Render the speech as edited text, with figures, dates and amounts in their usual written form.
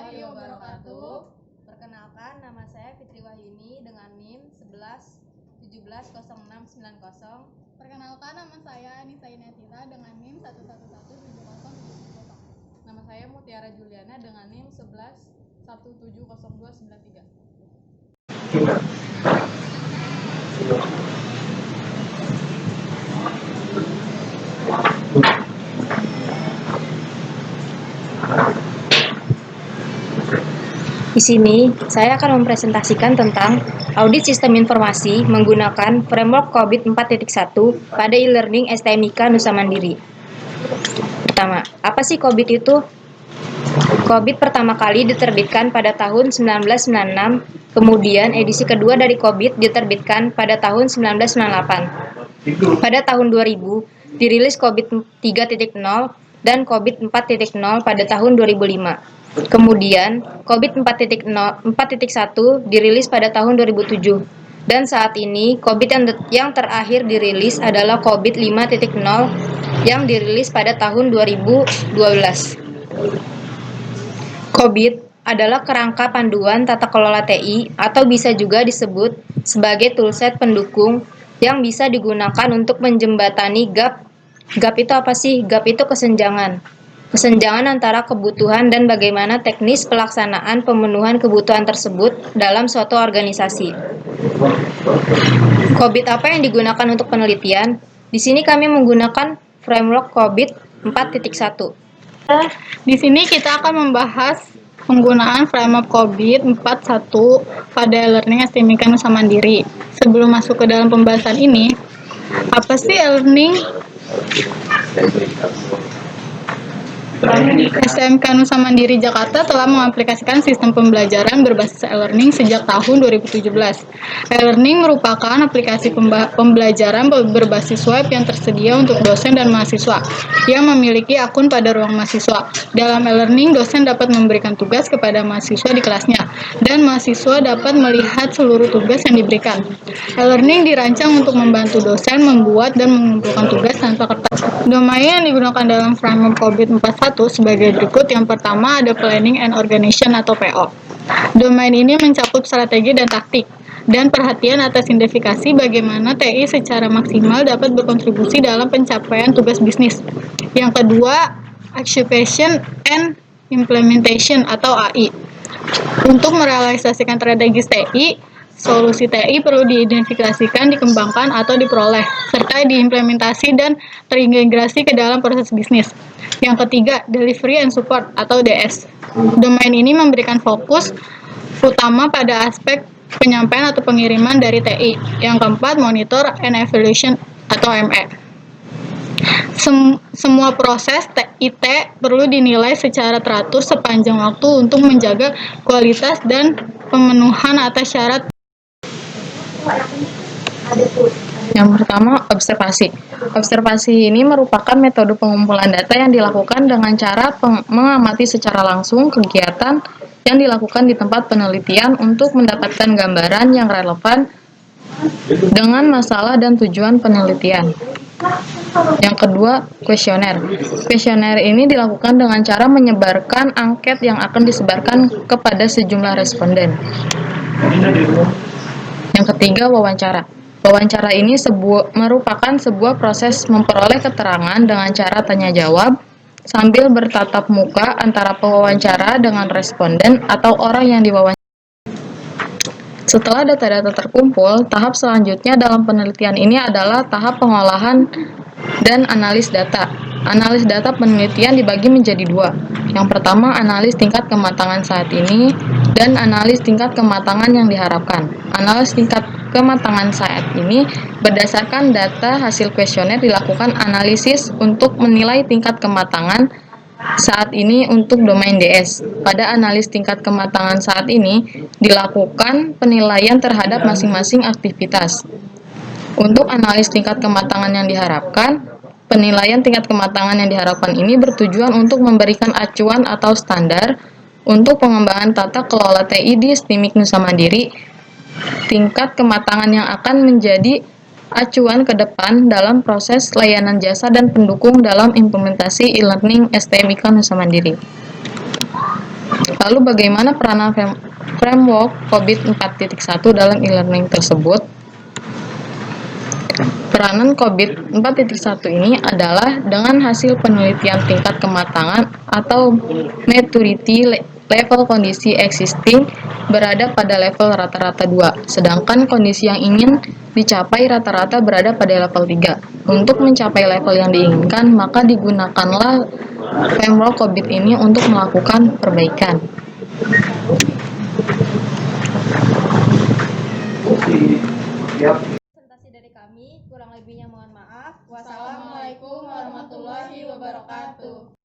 warahmatullahi wabarakatuh. Perkenalkan, nama saya Fitri Wahyuni dengan NIM 11170690. Perkenalkan, nama saya Anissa Inatira dengan NIM 11170700. Nama saya Mutiara Juliana dengan NIM 11170293. Di sini, saya akan mempresentasikan tentang audit sistem informasi menggunakan framework COVID 4.1 pada e-learning STMIK Nusa Mandiri. Pertama, apa sih COVID itu? COVID pertama kali diterbitkan pada tahun 1996, kemudian edisi kedua dari COVID diterbitkan pada tahun 1998. Pada tahun 2000, dirilis COVID 3.0 dan COVID 4.0 pada tahun 2005. Kemudian, COVID 4.1 dirilis pada tahun 2007. Dan saat ini, COVID yang terakhir dirilis adalah COVID 5.0 yang dirilis pada tahun 2012. COVID adalah kerangka panduan tata kelola TI atau bisa juga disebut sebagai toolset pendukung yang bisa digunakan untuk menjembatani gap. Gap itu apa sih? Gap itu kesenjangan. Kesenjangan antara kebutuhan dan bagaimana teknis pelaksanaan pemenuhan kebutuhan tersebut dalam suatu organisasi. COVID apa yang digunakan untuk penelitian? Di sini kami menggunakan framework COVID 4.1. Di sini kita akan membahas penggunaan framework COVID 4.1 pada e-learning STMIK Nusa Mandiri. Sebelum masuk ke dalam pembahasan ini, apa sih e-learning? STMK Nusa Mandiri Jakarta telah mengaplikasikan sistem pembelajaran berbasis e-learning sejak tahun 2017. E-learning merupakan aplikasi pembelajaran berbasis web yang tersedia untuk dosen dan mahasiswa yang memiliki akun pada ruang mahasiswa. Dalam e-learning, dosen dapat memberikan tugas kepada mahasiswa di kelasnya, dan mahasiswa dapat melihat seluruh tugas yang diberikan. E-learning dirancang untuk membantu dosen membuat dan mengumpulkan tugas tanpa kertas. Domain yang digunakan dalam framework COVID 4.1 sebagai berikut. Yang pertama ada Planning and Organization atau PO. Domain ini mencakup strategi dan taktik, dan perhatian atas identifikasi bagaimana TI secara maksimal dapat berkontribusi dalam pencapaian tugas bisnis. Yang kedua, Execution and Implementation atau AI. Untuk merealisasikan strategis TI, solusi TI perlu diidentifikasikan, dikembangkan, atau diperoleh, serta diimplementasi dan terintegrasi ke dalam proses bisnis. Yang ketiga, Delivery and Support atau DS. Domain ini memberikan fokus utama pada aspek penyampaian atau pengiriman dari TI. Yang keempat, Monitor and Evaluation atau ME. Semua proses IT perlu dinilai secara teratur sepanjang waktu untuk menjaga kualitas dan pemenuhan atas syarat. Yang pertama, observasi. Observasi ini merupakan metode pengumpulan data yang dilakukan dengan cara mengamati secara langsung kegiatan yang dilakukan di tempat penelitian untuk mendapatkan gambaran yang relevan dengan masalah dan tujuan penelitian. Yang kedua, kuesioner. Kuesioner ini dilakukan dengan cara menyebarkan angket yang akan disebarkan kepada sejumlah responden. Yang ketiga, wawancara. Wawancara ini merupakan sebuah proses memperoleh keterangan dengan cara tanya-jawab sambil bertatap muka antara pewawancara dengan responden atau orang yang diwawancara. Setelah data-data terkumpul, tahap selanjutnya dalam penelitian ini adalah tahap pengolahan dan analis data. Analis data penelitian dibagi menjadi dua. Yang pertama, analis tingkat kematangan saat ini, dan analis tingkat kematangan yang diharapkan. Analis tingkat kematangan saat ini berdasarkan data hasil kuesioner dilakukan analisis untuk menilai tingkat kematangan saat ini untuk domain DS. Pada analis tingkat kematangan saat ini dilakukan penilaian terhadap masing-masing aktivitas. Untuk analis tingkat kematangan yang diharapkan, penilaian tingkat kematangan yang diharapkan ini bertujuan untuk memberikan acuan atau standar untuk pengembangan tata kelola TI di STMIK Nusa Mandiri. Tingkat kematangan yang akan menjadi acuan ke depan dalam proses layanan jasa dan pendukung dalam implementasi e-learning STMIK Nusa Mandiri. Lalu bagaimana peranan framework COVID 4.1 dalam e-learning tersebut? Peranan COVID 4.1 ini adalah dengan hasil penelitian tingkat kematangan atau maturity level kondisi existing berada pada level rata-rata 2, sedangkan kondisi yang ingin dicapai rata-rata berada pada level 3. Untuk mencapai level yang diinginkan, maka digunakanlah framework COVID ini untuk melakukan perbaikan. Presentasi dari kami, kurang lebihnya mohon maaf. Wassalamualaikum warahmatullahi wabarakatuh.